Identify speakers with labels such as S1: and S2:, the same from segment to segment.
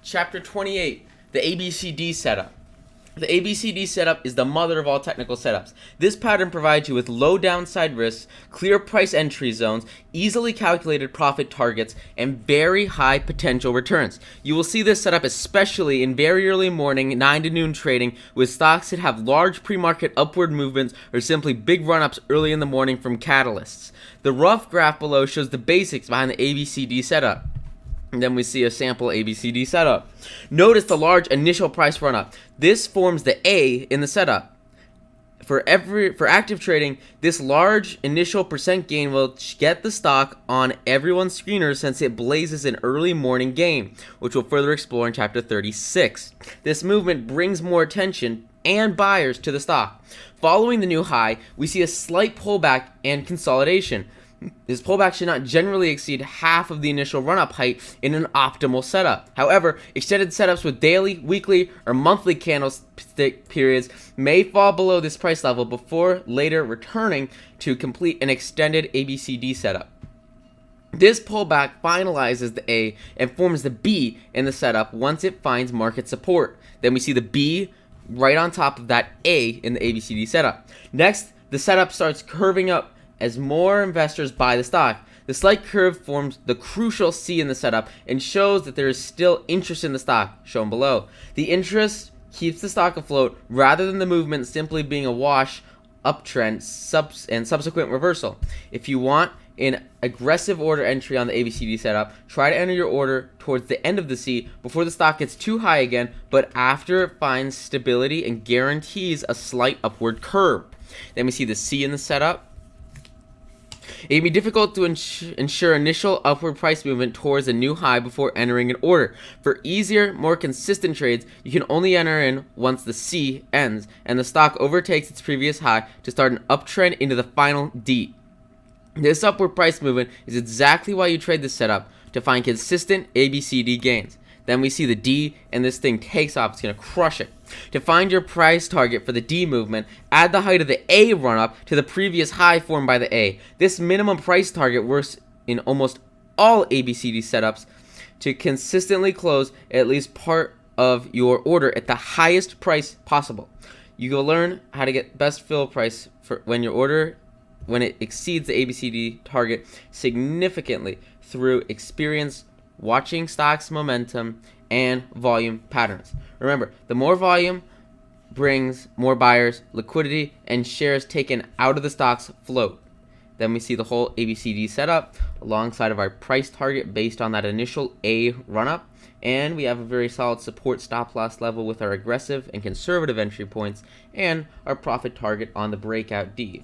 S1: Chapter 28, the ABCD setup. The ABCD setup is the mother of all technical setups. This pattern provides you with low downside risks, clear price entry zones, easily calculated profit targets, and very high potential returns. You will see this setup especially in very early morning 9 to noon trading with stocks that have large pre-market upward movements or simply big run-ups early in the morning from catalysts. The rough graph below shows the basics behind the ABCD setup. And then we see a sample ABCD setup. Notice the large initial price run-up. This forms the A in the setup. For active trading, this large initial percent gain will get the stock on everyone's screener since it blazes an early morning gain, which we'll further explore in Chapter 36. This movement brings more attention and buyers to the stock. Following the new high, we see a slight pullback and consolidation. This pullback should not generally exceed half of the initial run-up height in an optimal setup. However, extended setups with daily, weekly, or monthly candlestick periods may fall below this price level before later returning to complete an extended ABCD setup. This pullback finalizes the A and forms the B in the setup once it finds market support. Then we see the B right on top of that A in the ABCD setup. Next, the setup starts curving up as more investors buy the stock. The slight curve forms the crucial C in the setup and shows that there is still interest in the stock, shown below. The interest keeps the stock afloat rather than the movement simply being a wash, uptrend, and subsequent reversal. If you want an aggressive order entry on the ABCD setup, try to enter your order towards the end of the C before the stock gets too high again, but after it finds stability and guarantees a slight upward curve. Then we see the C in the setup. It can be difficult to ensure initial upward price movement towards a new high before entering an order. For easier, more consistent trades, you can only enter in once the C ends and the stock overtakes its previous high to start an uptrend into the final D. This upward price movement is exactly why you trade this setup, to find consistent ABCD gains. Then we see the D, and this thing takes off. It's going to crush it. To find your price target for the D movement, add the height of the A run-up to the previous high formed by the A. This minimum price target works in almost all ABCD setups to consistently close at least part of your order at the highest price possible. You will learn how to get best fill price for when your order it exceeds the ABCD target significantly through experience watching stocks momentum and volume patterns. Remember, the more volume brings more buyers, liquidity, and shares taken out of the stock's float. Then we see the whole ABCD setup alongside of our price target based on that initial A run-up. And we have a very solid support stop loss level with our aggressive and conservative entry points and our profit target on the breakout D.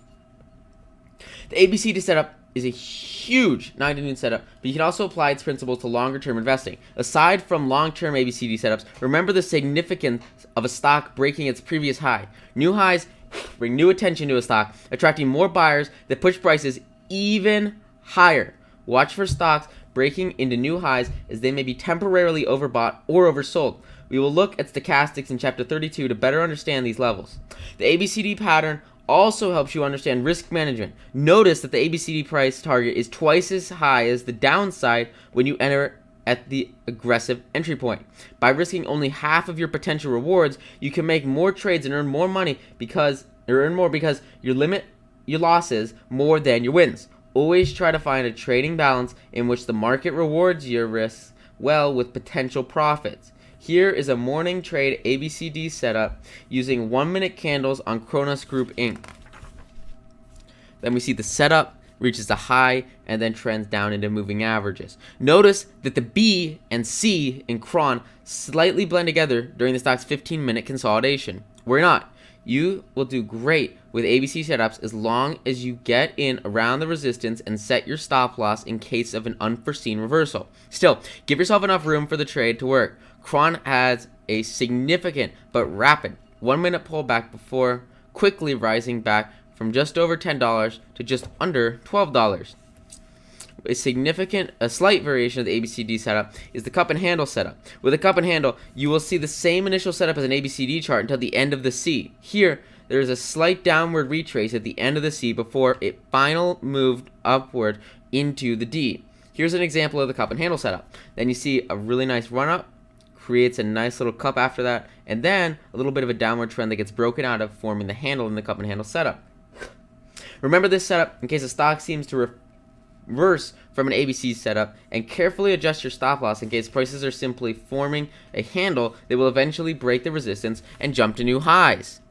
S1: The ABCD setup is a huge 9 to noon setup, but you can also apply its principles to longer term investing. Aside from long-term ABCD setups, remember the significance of a stock breaking its previous high. New highs bring new attention to a stock, attracting more buyers that push prices even higher. Watch for stocks breaking into new highs as they may be temporarily overbought or oversold. We will look at stochastics in Chapter 32 to better understand these levels. The ABCD pattern also helps you understand risk management. Notice that the ABCD price target is twice as high as the downside when you enter at the aggressive entry point. By risking only half of your potential rewards, you can make more trades and earn more money because you limit your losses more than your wins. Always try to find a trading balance in which the market rewards your risks well with potential profits. Here is a morning trade ABCD setup using 1-minute candles on Kronos Group Inc. Then we see the setup reaches a high and then trends down into moving averages. Notice that the B and C in Kron slightly blend together during the stock's 15-minute consolidation. We're not. You will do great with ABC setups as long as you get in around the resistance and set your stop loss in case of an unforeseen reversal. Still, give yourself enough room for the trade to work. Kron has a significant but rapid 1-minute pullback before quickly rising back from just over $10 to just under $12. A slight variation of the ABCD setup is the cup and handle setup. With a cup and handle, you will see the same initial setup as an ABCD chart until the end of the C. Here, there is a slight downward retrace at the end of the C before it final moved upward into the D. Here's an example of the cup and handle setup. Then you see a really nice run up, creates a nice little cup after that, and then a little bit of a downward trend that gets broken out of, forming the handle in the cup and handle setup. Remember this setup in case the stock seems to reverse from an ABC setup, and carefully adjust your stop loss in case prices are simply forming a handle that will eventually break the resistance and jump to new highs.